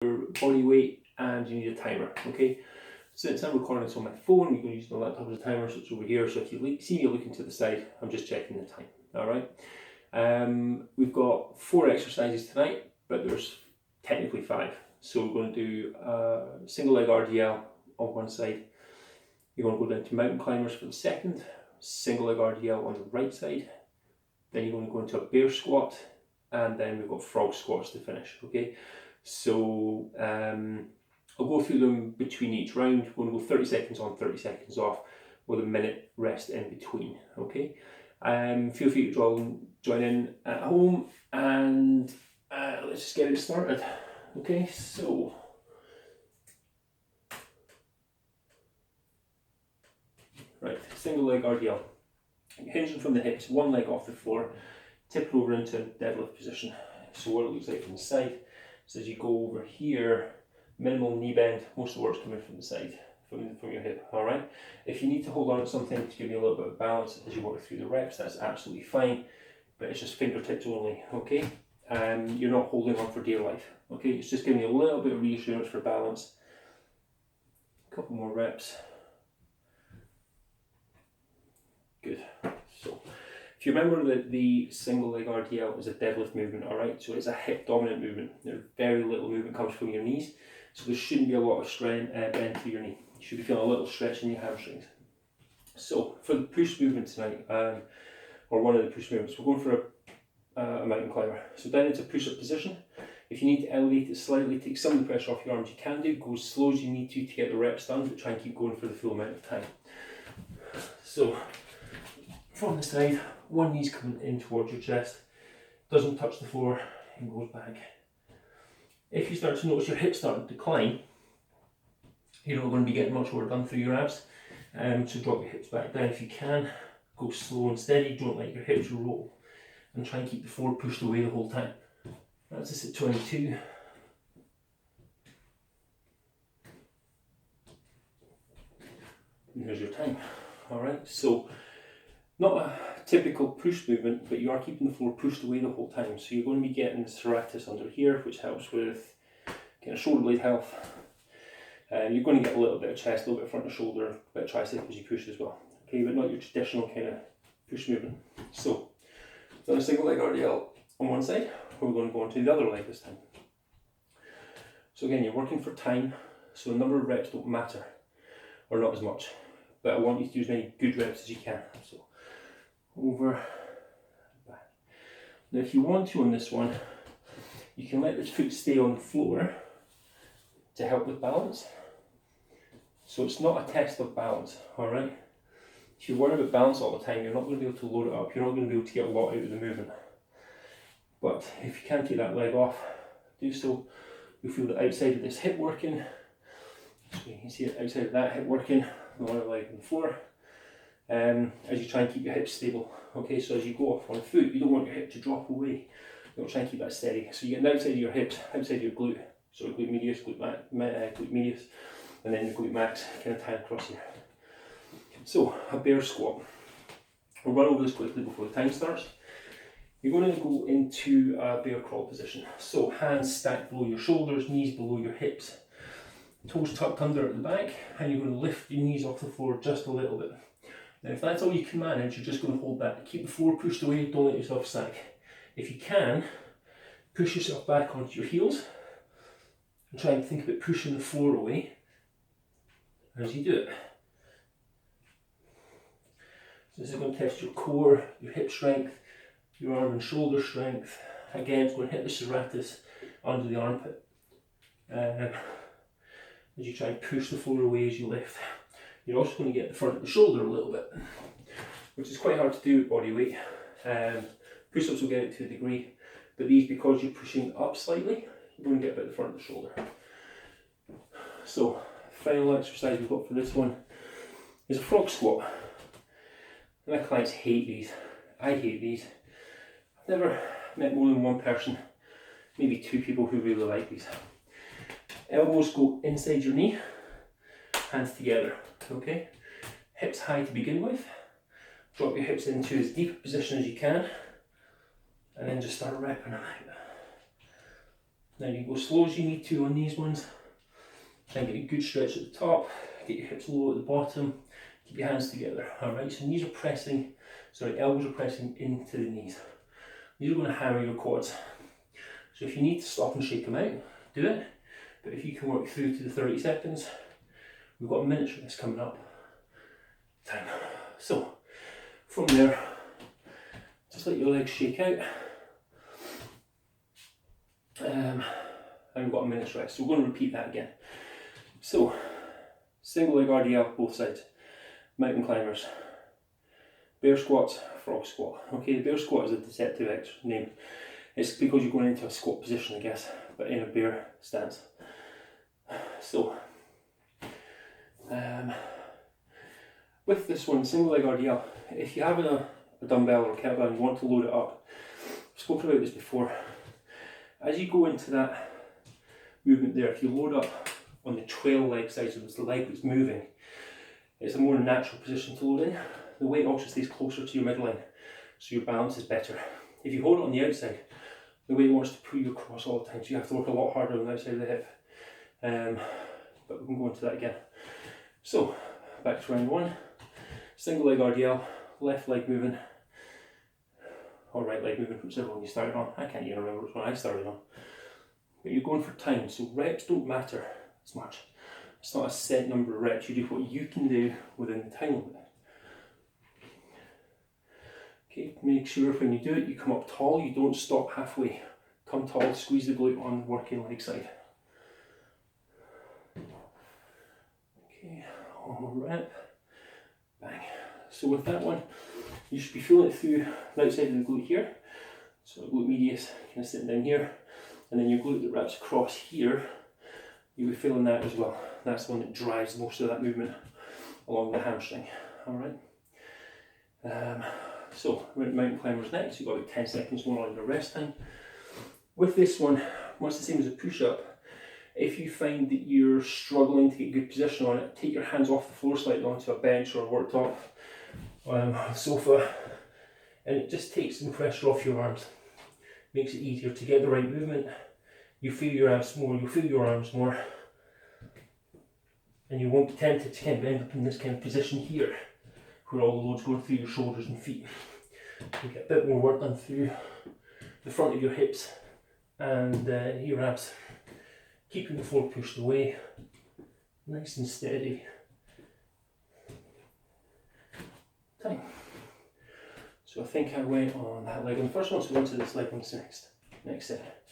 your body weight and you need a timer, okay? Since I'm recording this on my phone, you're going to use my laptop as a timer, so it's over here. So if you see me looking to the side, I'm just checking the time, all right? We've got 4 exercises tonight, but there's technically 5. So we're going to do single leg RDL on one side. You're going to go down to mountain climbers for the second, single leg RDL on the right side. Then you're going to go into a bear squat, and then we've got frog squats to finish, okay? So I'll go through them between each round. We're going to go 30 seconds on, 30 seconds off, with a minute rest in between, okay? Feel free to join in at home, and let's just get it started, okay? So, right, single leg RDL. Hinging from the hips, one leg off the floor, tip it over into deadlift position. So what it looks like from the side is as you go over here, minimal knee bend, most of the work's coming from the side, from your hip, all right? If you need to hold on to something to give you a little bit of balance as you work through the reps, that's absolutely fine, but it's just fingertips only, okay? You're not holding on for dear life, okay? It's just giving you a little bit of reassurance for balance. A couple more reps. Good. So, if you remember that the single leg RDL is a deadlift movement, all right? So it's a hip dominant movement. There's very little movement comes from your knees, so there shouldn't be a lot of strength bend through your knee. You should be feeling a little stretch in your hamstrings. So for the push movement tonight, or one of the push movements, we're going for a mountain climber. So down into push-up position. If you need to elevate it slightly, take some of the pressure off your arms, you can do. Go as slow as you need to get the reps done, but try and keep going for the full amount of time. So from the side, one knee's coming in towards your chest, doesn't touch the floor, and goes back. If you start to notice your hips starting to decline, you're not going to be getting much work done through your abs. So drop your hips back down if you can. Go slow and steady, don't let your hips roll, and try and keep the floor pushed away the whole time. That's us at 22. And here's your time. Alright, so not a typical push movement, but you are keeping the floor pushed away the whole time. So you're going to be getting serratus under here, which helps with getting shoulder blade health. You're going to get a little bit of chest, a little bit of front of shoulder, a bit of tricep as you push as well. Okay, but not your traditional kind of push movement. So, done a single leg RDL on one side, we're going to go on to the other leg this time. So again, you're working for time, so the number of reps don't matter, or not as much. But I want you to do as many good reps as you can. So, over, back. Now if you want to on this one, you can let this foot stay on the floor to help with balance. So it's not a test of balance, alright? If you're worried about balance all the time, you're not going to be able to load it up, you're not going to be able to get a lot out of the movement. But if you can take that leg off, do so. You'll feel the outside of this hip working. So you can see it outside of that hip working, the other leg on the floor. As you try and keep your hips stable. Okay, so as you go off on foot, you don't want your hip to drop away. You want to try and keep that steady. So you get the outside of your hips, outside of your glute, so glute medius, glute medius, and then your glute max kind of tie across here. So, a bear squat. We'll run over this quickly before the time starts. You're going to go into a bear crawl position. So, hands stacked below your shoulders, knees below your hips, toes tucked under at the back, and you're going to lift your knees off the floor just a little bit. Now, if that's all you can manage, you're just going to hold that. Keep the floor pushed away, don't let yourself sag. If you can, push yourself back onto your heels, and try and think about pushing the floor away as you do it. So this is going to test your core, your hip strength, your arm and shoulder strength. Again, it's going to hit the serratus under the armpit. As you try and push the floor away as you lift. You're also going to get the front of the shoulder a little bit, which is quite hard to do with body weight. Push-ups will get it to a degree, but these, because you're pushing up slightly, you're going to get a bit of the front of the shoulder. So, final exercise we've got for this one is a frog squat. My clients hate these. I hate these. I've never met more than one person, maybe 2 people who really like these. Elbows go inside your knee, hands together, okay? Hips high to begin with. Drop your hips into as deep a position as you can, and then just start repping them out. Now you go slow as you need to on these ones. Try and get a good stretch at the top, get your hips low at the bottom, keep your hands together. Alright, so knees are pressing, elbows are pressing into the knees. These are going to hammer your quads. So if you need to stop and shake them out, do it. But if you can work through to the 30 seconds, we've got a minute for this coming up. Time. So, from there, just let your legs shake out. And we've got a minute's rest. So we're going to repeat that again. So, single leg RDL, both sides. Mountain climbers. Bear squats, frog squat. Okay, the bear squat is a deceptive name. It's because you're going into a squat position, I guess, but in a bear stance. So, with this one, single leg RDL, if you have a dumbbell or a kettlebell and you want to load it up, I've spoken about this before. As you go into that movement there, if you load up on the trail leg side, so it's the leg that's moving, it's a more natural position to load in. The weight also stays closer to your midline, so your balance is better. If you hold it on the outside, the weight wants to pull you across all the time, so you have to work a lot harder on the outside of the hip. But we can go into that again. So, back to round one. Single leg RDL, left leg moving, or right leg moving, whichever one you started on. I can't even remember which one I started on. But you're going for time, so reps don't matter as much. It's not a set number of reps, you do what you can do within the time limit. Okay, make sure when you do it, you come up tall, you don't stop halfway. Come tall, squeeze the glute on the working leg side. Okay, one more rep. Bang. So with that one, you should be feeling it through the outside of the glute here. So glute medius kind of sitting down here, and then your glute that wraps across here, you'll be feeling that as well. That's the one that drives most of that movement along the hamstring. Alright. So we're at mountain climbers next. You've got about 10 seconds more on your rest time. With this one, much the same as a push-up. If you find that you're struggling to get a good position on it, take your hands off the floor slightly onto a bench or a worktop, a sofa, and it just takes some pressure off your arms. Makes it easier to get the right movement. You feel your abs more, you feel your arms more, and you won't be tempted to kind of end up in this kind of position here, where all the load's going through your shoulders and feet. You get a bit more work done through the front of your hips and your abs. Keeping the floor pushed away, nice and steady. Time. So I think I went on that leg on the first one, so onto this leg on the next set.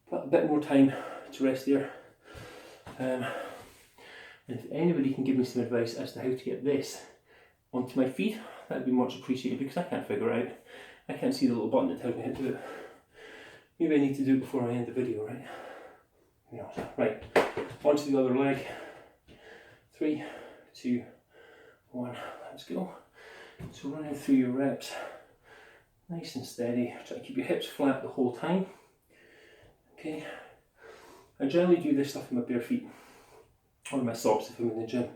But a bit more time to rest there. And if anybody can give me some advice as to how to get this onto my feet, that'd be much appreciated, because I can't figure it out. I can't see the little button that tells me how to do it. Maybe I need to do it before I end the video, right? Who knows? Right, onto the other leg. 3, 2, 1, let's go. So running through your reps, nice and steady. Try to keep your hips flat the whole time. Okay. I generally do this stuff in my bare feet, or my socks if I'm in the gym,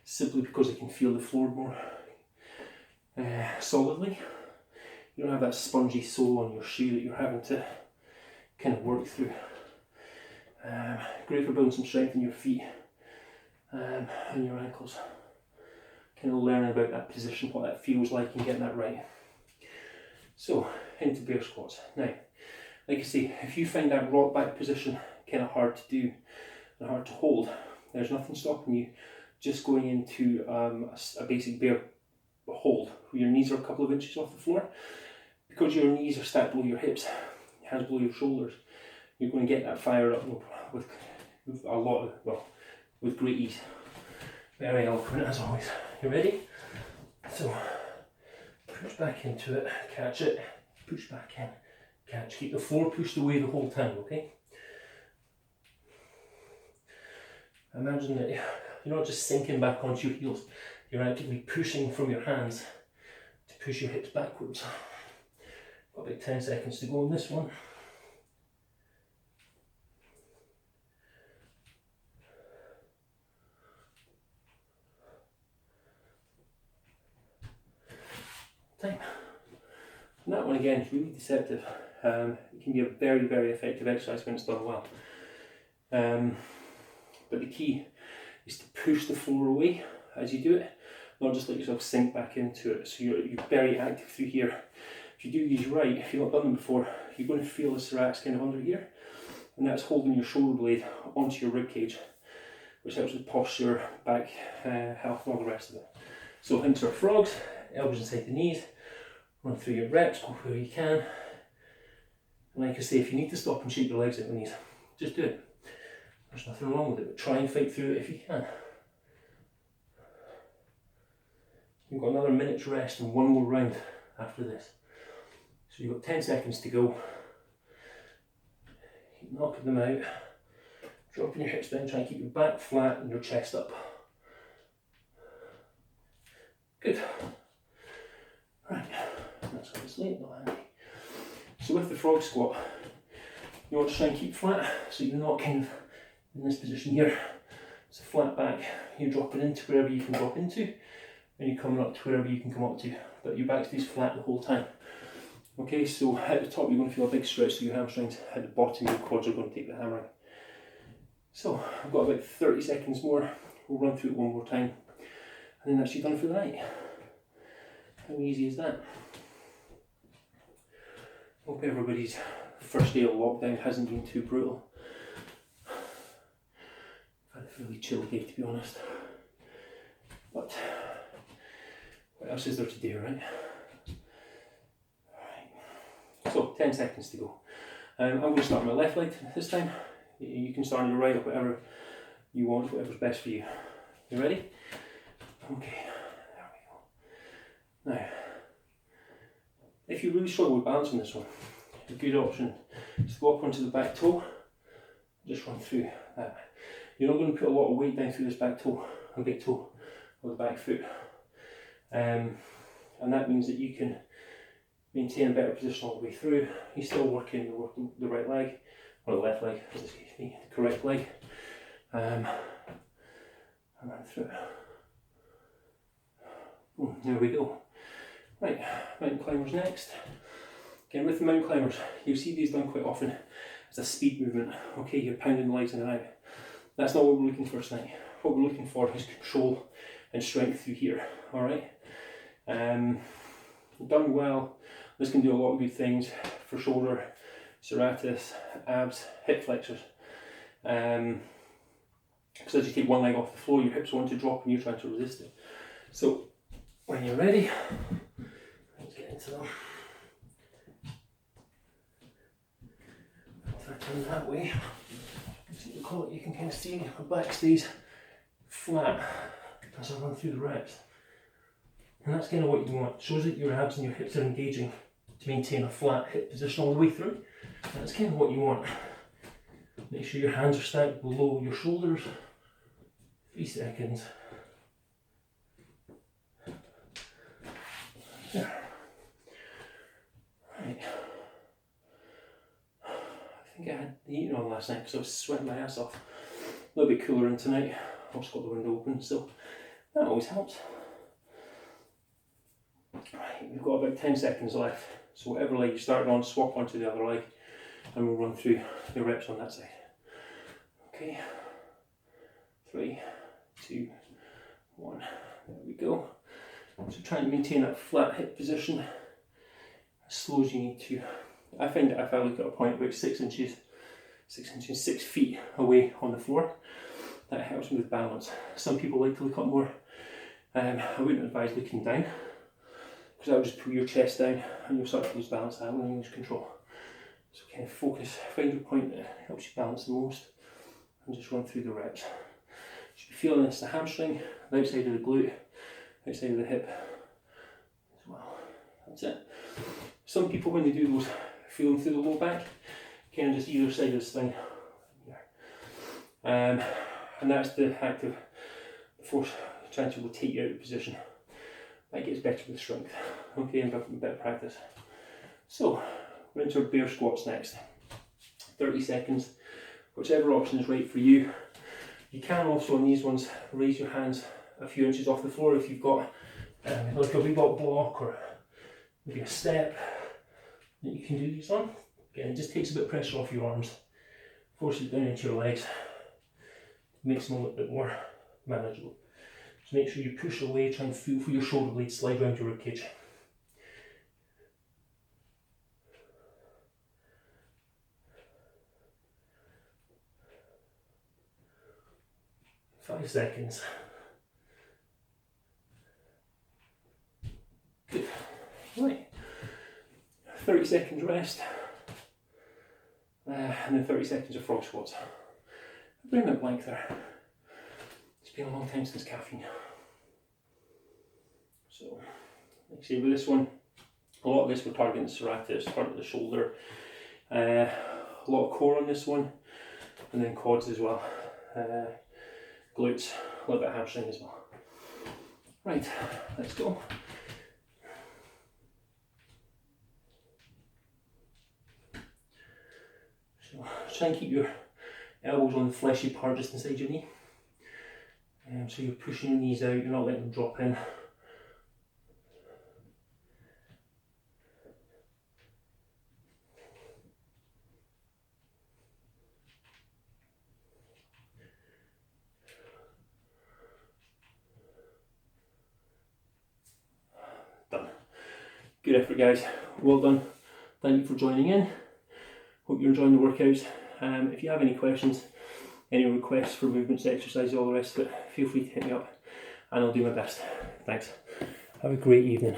simply because I can feel the floor more solidly. You don't have that spongy sole on your shoe that you're having to kind of work through. Great for building some strength in your feet and your ankles. Kind of learning about that position, what that feels like, and getting that right. So, into bear squats. Now, like I say, if you find that rock back position kind of hard to do and hard to hold, there's nothing stopping you just going into a basic bear hold, where your knees are a couple of inches off the floor. Because your knees are stacked below your hips, your hands below your shoulders, you're going to get that fired up with a lot of, well, with great ease. Very eloquent as always. You ready? So, push back into it, catch it, push back in, catch. Keep the floor pushed away the whole time, okay? Imagine that you're not just sinking back onto your heels, you're actively pushing from your hands to push your hips backwards. Got about 10 seconds to go on this one. Time. And that one again is really deceptive. It can be a very, very effective exercise when it's done well. But the key is to push the floor away as you do it, not just let yourself sink back into it. So you're very active through here. If you do these right, if you've not done them before, you're going to feel the serratus kind of under here, and that's holding your shoulder blade onto your rib cage, which helps with posture, back health, and all the rest of it. So into our frogs, elbows inside the knees, run through your reps, go where you can. And like I say, if you need to stop and shake your legs at the knees, just do it. There's nothing wrong with it, but try and fight through it if you can. You've got another minute's rest and one more round after this. So you've got 10 seconds to go. Keep knocking them out. Dropping your hips down, try and keep your back flat and your chest up. Good. Right, that's got this late though, Andy. So with the frog squat, you want to try and keep flat, so you're not kind of in this position here. So flat back, you're dropping into wherever you can drop into, and you're coming up to wherever you can come up to, but your back stays flat the whole time. Okay, so at the top you're going to feel a big stretch through your hamstrings, at the bottom your quads are going to take the hammering. So I've got about 30 seconds more, we'll run through it one more time, and then that's you done for the night. How easy is that? Hope everybody's first day of lockdown hasn't been too brutal. I've had a fairly chill day, to be honest. But what else is there to do, right? Alright. So 10 seconds to go. I'm going to start on my left leg this time. You can start on your right or whatever you want, whatever's best for you. You ready? Okay, there we go. Now, if you really struggle with balancing this one, a good option is to go up onto the back toe, just run through that. You're not going to put a lot of weight down through this back toe, or big toe, or the back foot. And that means that you can maintain a better position all the way through. You're still working the right leg, or the left leg, excuse me, the correct leg. And run through it. Boom, there we go. Right, mountain climbers next. Again, with the mountain climbers, you'll see these done quite often as a speed movement. Okay, you're pounding the legs in and out. That's not what we're looking for tonight. What we're looking for is control and strength through here. Alright? Done well, this can do a lot of good things for shoulder, serratus, abs, hip flexors. Because as you take one leg off the floor, your hips want to drop and you're trying to resist it. So, when you're ready, let's get into them. If I turn that way, you can kind of see my back stays flat as I run through the reps. And that's kind of what you want. It shows that your abs and your hips are engaging to maintain a flat hip position all the way through. And that's kind of what you want. Make sure your hands are stacked below your shoulders. 3 seconds. There. Right. I think I had the heating on last night because I was sweating my ass off. A little bit cooler in tonight. I've also got the window open, so that always helps. Right, we've got about 10 seconds left. So whatever leg you started on, swap onto the other leg and we'll run through the reps on that side. Okay. 3, 2, 1. There we go. So try and maintain that flat hip position as slow as you need to. I find that if I look at a point about 6 inches, 6 feet away on the floor, that helps me with balance. Some people like to look up more. I wouldn't advise looking down, because that will just pull your chest down and you'll start to lose balance that and lose control. So kind of focus, find your point that helps you balance the most, and just run through the reps. You should be feeling this, the hamstring, the outside of the glute, outside of the hip as well. That's it. Some people, when they do those, feel them through the low back, kind of just either side of the spine. And that's the act of the force trying to rotate you out of position. That gets better with strength, okay, and better practice. So, we're into our bear squats next. 30 seconds, whichever option is right for you. You can also, on these ones, raise your hands a few inches off the floor if you've got like a wee block or maybe a step that you can do these on. Again, it just takes a bit of pressure off your arms, forces it down into your legs, makes them a little bit more manageable. So make sure you push away, try and feel for your shoulder blades slide around your ribcage. Five seconds. Good. Right. 30 seconds rest. And then 30 seconds of frog squats. Bring that blank there. It's been a long time since caffeine. So, like I say, with this one, a lot of this we're targeting the serratus, front of the shoulder, a lot of core on this one, and then quads as well, glutes, a little bit of hamstring as well. Right, let's go. So try and keep your elbows on the fleshy part just inside your knee. So you're pushing your knees out, you're not letting them drop in. Done. Good effort, guys. Well done. Thank you for joining in. Hope you're enjoying the workouts. If you have any questions, any requests for movements, exercises, all the rest of it, feel free to hit me up and I'll do my best. Thanks. Have a great evening.